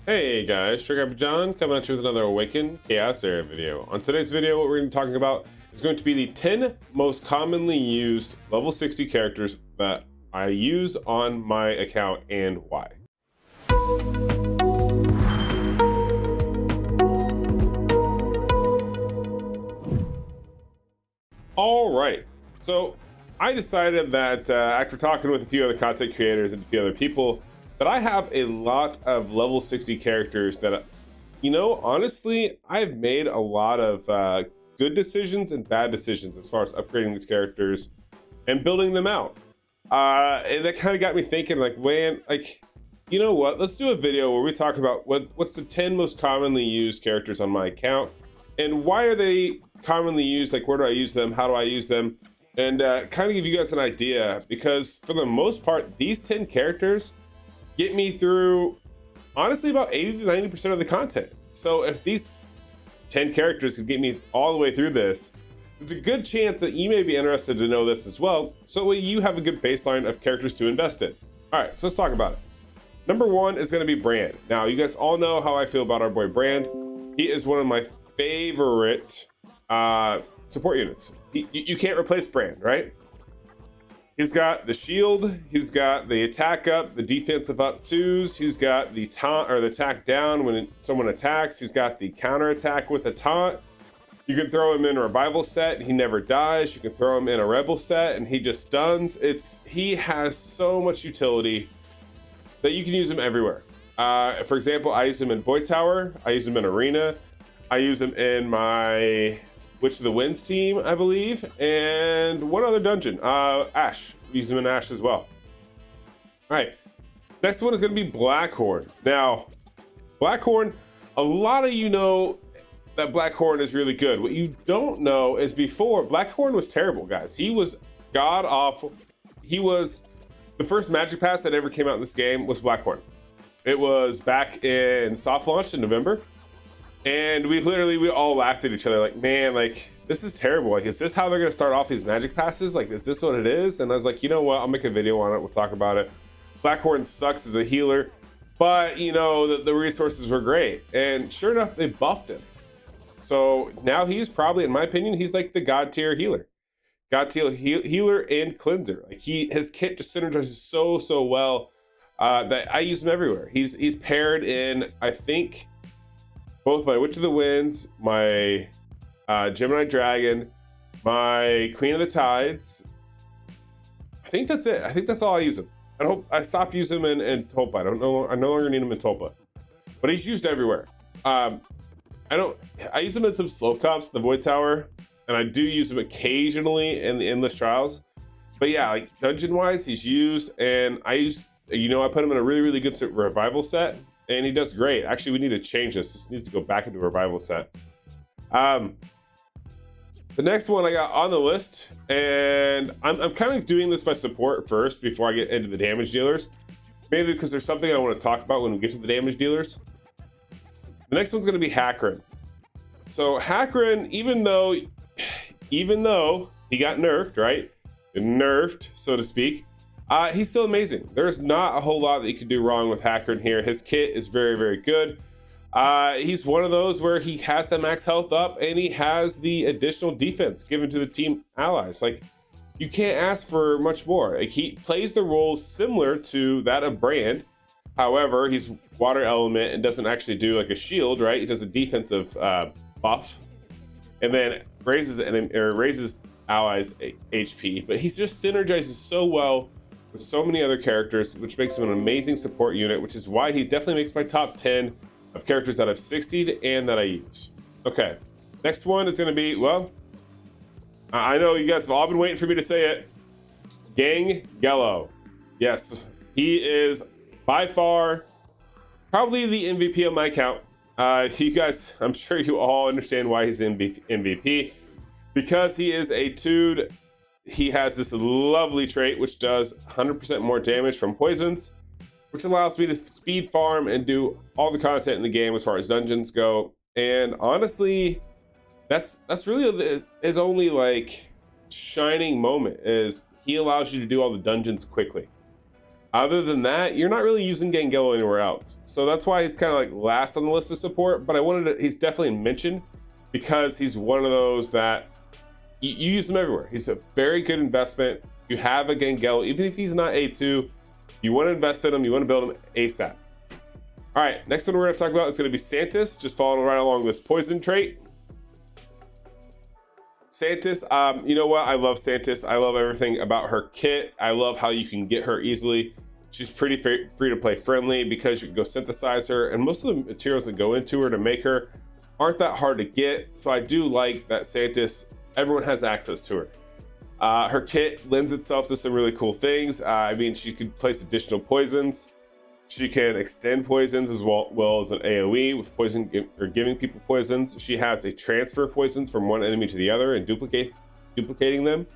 Hey guys, Sugar John coming at you with another Awaken Chaos Era video. On today's video, what we're going to be talking about is going to be the 10 most commonly used level 60 characters that I use on my account and why. All right, so I decided that after talking with a few other content creators and a few other people, that I have a lot of level 60 characters that, honestly, I've made a lot of good decisions and bad decisions as far as upgrading these characters and building them out. And that kind of got me thinking, like, man, like, you know what? Let's do a video where we talk about what's the 10 most commonly used characters on my account and why are they commonly used? Like, where do I use them? How do I use them? And kind of give you guys an idea, because for the most part, these 10 characters get me through, honestly, about 80 to 90% of the content. So if these 10 characters can get me all the way through this, there's a good chance that you may be interested to know this as well, so you have a good baseline of characters to invest in. All right, so let's talk about it. Number one is gonna be Brand. Now, you guys all know how I feel about our boy Brand. He is one of my favorite support units. You can't replace Brand, right? He's got the shield, he's got the attack up, the defensive up twos, he's got the taunt or the attack down when someone attacks, he's got the counter attack with the taunt. You can throw him in a revival set, he never dies. You can throw him in a rebel set and he just stuns. He has so much utility that you can use him everywhere. For example, I use him in Void Tower, I use him in Arena, I use him in my Witch of the Winds team, I believe, and one other dungeon, Ash. We use him in Ash as well. All right, next one is going to be Blackhorn. Now, Blackhorn, a lot of you know that Blackhorn is really good. What you don't know is before, Blackhorn was terrible, guys. He was god awful. He was the first Magic Pass that ever came out in this game was Blackhorn. It was back in soft launch in November. And we all laughed at each other like, man, like, this is terrible. Like, is this how they're going to start off these magic passes? Like, is this what it is? And I was like, you know what? I'll make a video on it. We'll talk about it. Blackhorn sucks as a healer, but you know, the resources were great. And sure enough, they buffed him. So now he's probably, in my opinion, he's like the god tier healer. God tier healer and cleanser. Like, his kit just synergizes so well that I use him everywhere. He's paired in, I think, both my Witch of the Winds, my Gemini Dragon, my Queen of the Tides. I think that's it. I think that's all I use him. I stopped using him in Tulpa. I no longer need him in Tulpa, but he's used everywhere. I use him in some slow comps, the Void Tower, and I do use him occasionally in the Endless Trials. But yeah, like dungeon wise, he's used, and I put him in a really good revival set. And he does great. Actually, we need to change this. This needs to go back into a revival set. The next one I got on the list, and I'm kind of doing this by support first before I get into the damage dealers, mainly because there's something I want to talk about when we get to the damage dealers. The next one's going to be Hakron. So Hakron, even though he got nerfed, right? Nerfed, so to speak. He's still amazing. There's not a whole lot that you can do wrong with Hakron here. His kit is very good. He's one of those where he has the max health up and he has the additional defense given to the team allies. Like, you can't ask for much more. Like, he plays the role similar to that of Brand. However, he's water element and doesn't actually do like a shield, right? He does a defensive buff and then raises allies HP. But he just synergizes so well with so many other characters, which makes him an amazing support unit, which is why he definitely makes my top 10 of characters that I've 60'd and that I use. Okay, next one is gonna be, well, I know you guys have all been waiting for me to say it, Gangello. Yes, he is by far probably the MVP on my account. You guys, I'm sure you all understand why he's MVP, because he is a dude. He has this lovely trait which does 100% more damage from poisons, which allows me to speed farm and do all the content in the game as far as dungeons go. And honestly, that's really his only like shining moment, is he allows you to do all the dungeons quickly. Other than that, you're not really using Gangelo anywhere else. So that's why he's kind of like last on the list of support, but he's definitely mentioned because he's one of those that you use him everywhere. He's a very good investment. You have a Gangelo, even if he's not A2, you want to invest in him, you want to build him ASAP. All right, next one we're gonna talk about is gonna be Santis, just following right along this poison trait. Santis, you know what? I love Santis. I love everything about her kit. I love how you can get her easily. She's pretty free to play friendly because you can go synthesize her, and most of the materials that go into her to make her aren't that hard to get. So I do like that Santis, everyone has access to her. Her kit lends itself to some really cool things. I mean, she can place additional poisons. She can extend poisons as well as an AoE with poison or giving people poisons. She has a transfer of poisons from one enemy to the other and duplicating them.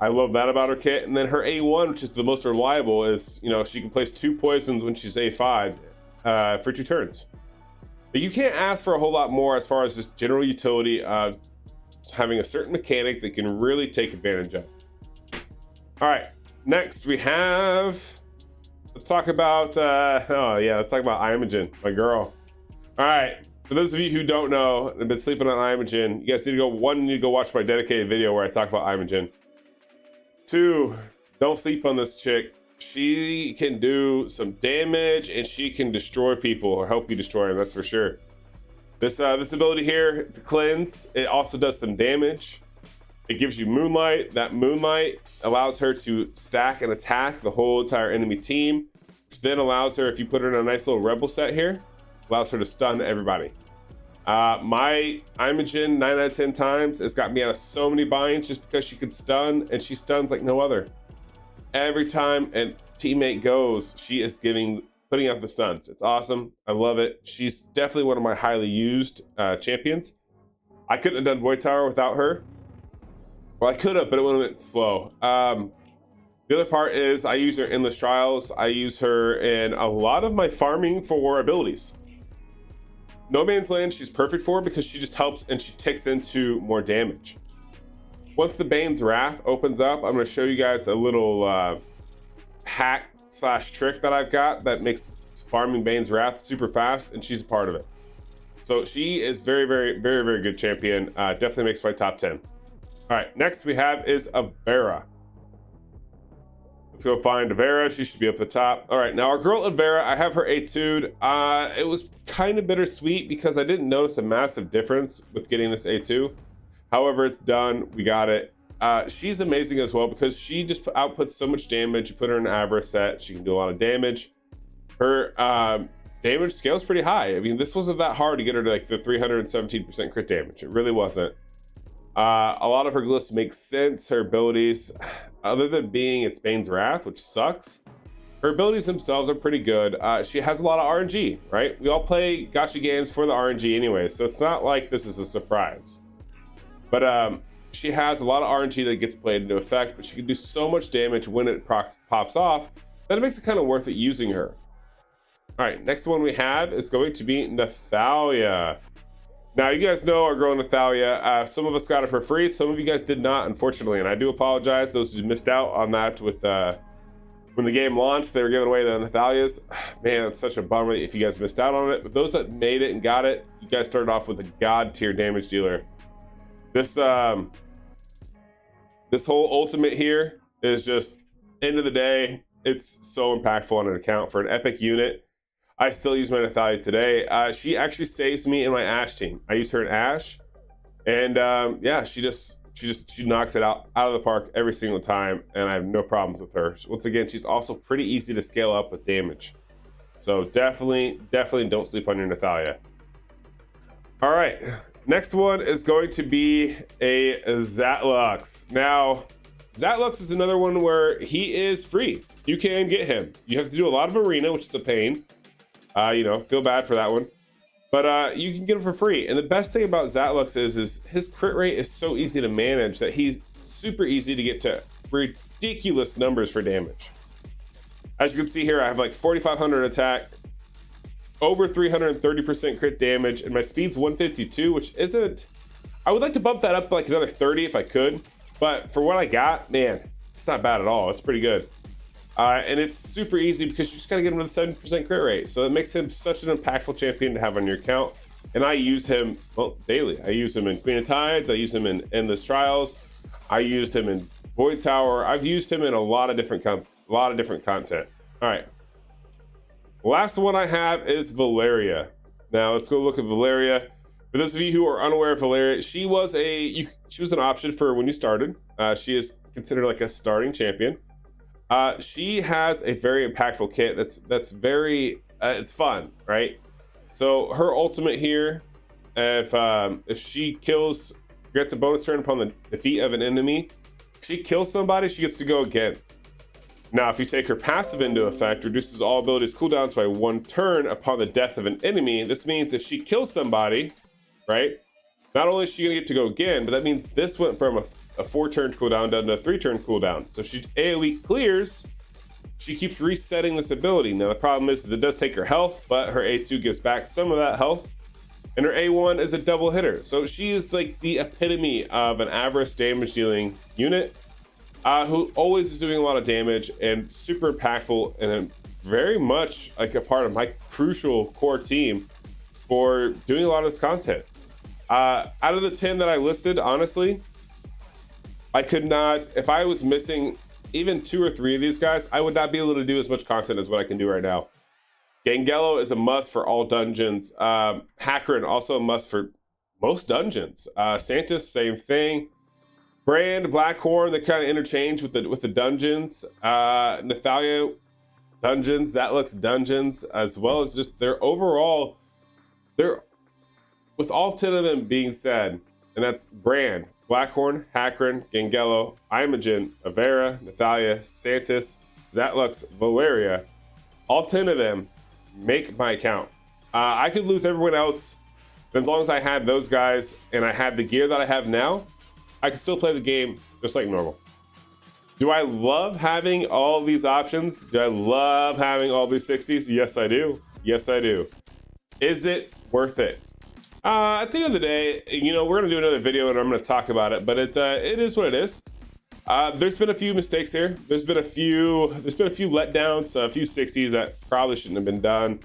I love that about her kit. And then her A1, which is the most reliable, is, you know, she can place 2 poisons when she's A5 for 2 turns. But you can't ask for a whole lot more as far as just general utility of having a certain mechanic that can really take advantage of. All right, next we have, let's talk about, let's talk about Imogen, my girl. All right, for those of you who don't know, I've been sleeping on Imogen. You guys need to go watch my dedicated video where I talk about Imogen. 2, don't sleep on this chick. She can do some damage and she can destroy people or help you destroy them, that's for sure. This ability here, it's a cleanse. It also does some damage. It gives you Moonlight. That Moonlight allows her to stack and attack the whole entire enemy team, which then allows her, if you put her in a nice little rebel set here, allows her to stun everybody. My Imogen 9 out of 10 times has got me out of so many binds just because she can stun, and she stuns like no other. Every time a teammate goes, she is putting out the stuns. It's awesome. I love it. She's definitely one of my highly used champions. I couldn't have done Void Tower without her. Well, I could have, but it would have been slow. The other part is I use her in Endless Trials. I use her in a lot of my farming for abilities. No Man's Land, she's perfect for because she just helps and she ticks into more damage. Once the Bane's Wrath opens up, I'm going to show you guys a little hack / trick that I've got that makes farming Bane's Wrath super fast, and she's a part of it. So she is very, very, very, very good champion. Definitely makes my top 10. All right, next we have is Avera. Let's go find Avera. She should be up the top. All right, now our girl Avera, I have her A2'd. It was kind of bittersweet because I didn't notice a massive difference with getting this A2. However, it's done. We got it. She's amazing as well because she just outputs so much damage. You put her in an Avera set, she can do a lot of damage. Her damage scale is pretty high. I mean, this wasn't that hard to get her to like the 317% crit damage. It really wasn't. A lot of her glyphs make sense. Her abilities, other than being it's Bane's Wrath, which sucks, her abilities themselves are pretty good. She has a lot of RNG, right? We all play gacha games for the RNG anyway, so it's not like this is a surprise. But she has a lot of RNG that gets played into effect, but she can do so much damage when it pops off that it makes it kind of worth it using her. All right, next one we have is going to be Nathalia. Now, you guys know our girl Nathalia. Some of us got it for free. Some of you guys did not, unfortunately, and I do apologize. Those who missed out on that with when the game launched, they were giving away the Nathalias. Man, it's such a bummer if you guys missed out on it. But those that made it and got it, you guys started off with a god tier damage dealer. This this whole ultimate here is just, end of the day, it's so impactful on an account for an epic unit. I still use my Nathalia today. She actually saves me in my Ashe team. I use her in Ashe, and yeah, she knocks it out of the park every single time, and I have no problems with her. Once again, she's also pretty easy to scale up with damage. So definitely don't sleep on your Nathalia. All right, next one is going to be a Zatlux. Now, Zatlux is another one where he is free. You can get him. You have to do a lot of arena, which is a pain. Feel bad for that one. But you can get him for free. And the best thing about Zatlux is his crit rate is so easy to manage that he's super easy to get to ridiculous numbers for damage. As you can see here, I have like 4,500 attack, over 330% crit damage, and my speed's 152, which isn't... I would like to bump that up to like another 30 if I could. But for what I got, man, it's not bad at all. It's pretty good. And it's super easy because you just gotta get him with a 70% crit rate. So it makes him such an impactful champion to have on your account. And I use him, well, daily. I use him in Queen of Tides. I use him in Endless Trials. I used him in Void Tower. I've used him in a lot of different content. All right. Last one I have is Valeria. Now let's go look at Valeria. For those of you who are unaware of Valeria, she was an option for when you started. She is considered like a starting champion. She has a very impactful kit that's very it's fun, right? So her ultimate here, if she kills, gets a bonus turn upon the defeat of an enemy. If she kills somebody, she gets to go again. Now, if you take her passive into effect, reduces all abilities cooldowns by 1 turn upon the death of an enemy. This means if she kills somebody, right? Not only is she gonna get to go again, but that means this went from a 4-turn cooldown down to a 3-turn cooldown. So she AoE clears, she keeps resetting this ability. Now the problem is it does take her health, but her A2 gives back some of that health. And her A1 is a double hitter. So she is like the epitome of an Avarice damage dealing unit who always is doing a lot of damage and super impactful and very much like a part of my crucial core team for doing a lot of this content. Out of the 10 that I listed, honestly, I could not, if I was missing even 2 or 3 of these guys, I would not be able to do as much content as what I can do right now. Gangello is a must for all dungeons. Hackerin also a must for most dungeons. Santis, same thing. Brand, Blackhorn, they kind of interchange with the dungeons. Nathalia dungeons, Zatlux dungeons, as well as just their overall, with all 10 of them being said, and that's Brand, Blackhorn, Hackerin, Gangello, Imogen, Avera, Nathalia, Santis, Zatlux, Valeria, all 10 of them make my account. I could lose everyone else, but as long as I had those guys and I had the gear that I have now, I can still play the game just like normal. Do I love having all these options? Do I love having all these 60s? Yes, I do. Yes, I do. Is it worth it? At the end of the day, you know, we're gonna do another video and I'm gonna talk about it, but it is what it is. There's been a few mistakes here. There's been a few letdowns, a few 60s that probably shouldn't have been done.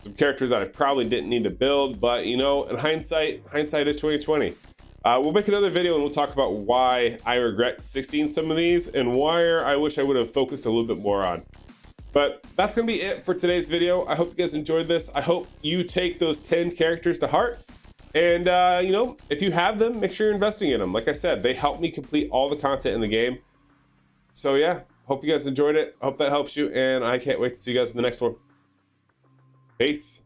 Some characters that I probably didn't need to build, but you know, in hindsight is 2020. We'll make another video and we'll talk about why I regret 16 some of these and why I wish I would have focused a little bit more on. But that's gonna be it for today's video. I hope you guys enjoyed this. I hope you take those 10 characters to heart. And you know, if you have them, make sure you're investing in them. Like I said, they help me complete all the content in the game. So yeah, hope you guys enjoyed it. Hope that helps you, and I can't wait to see you guys in the next one. Peace.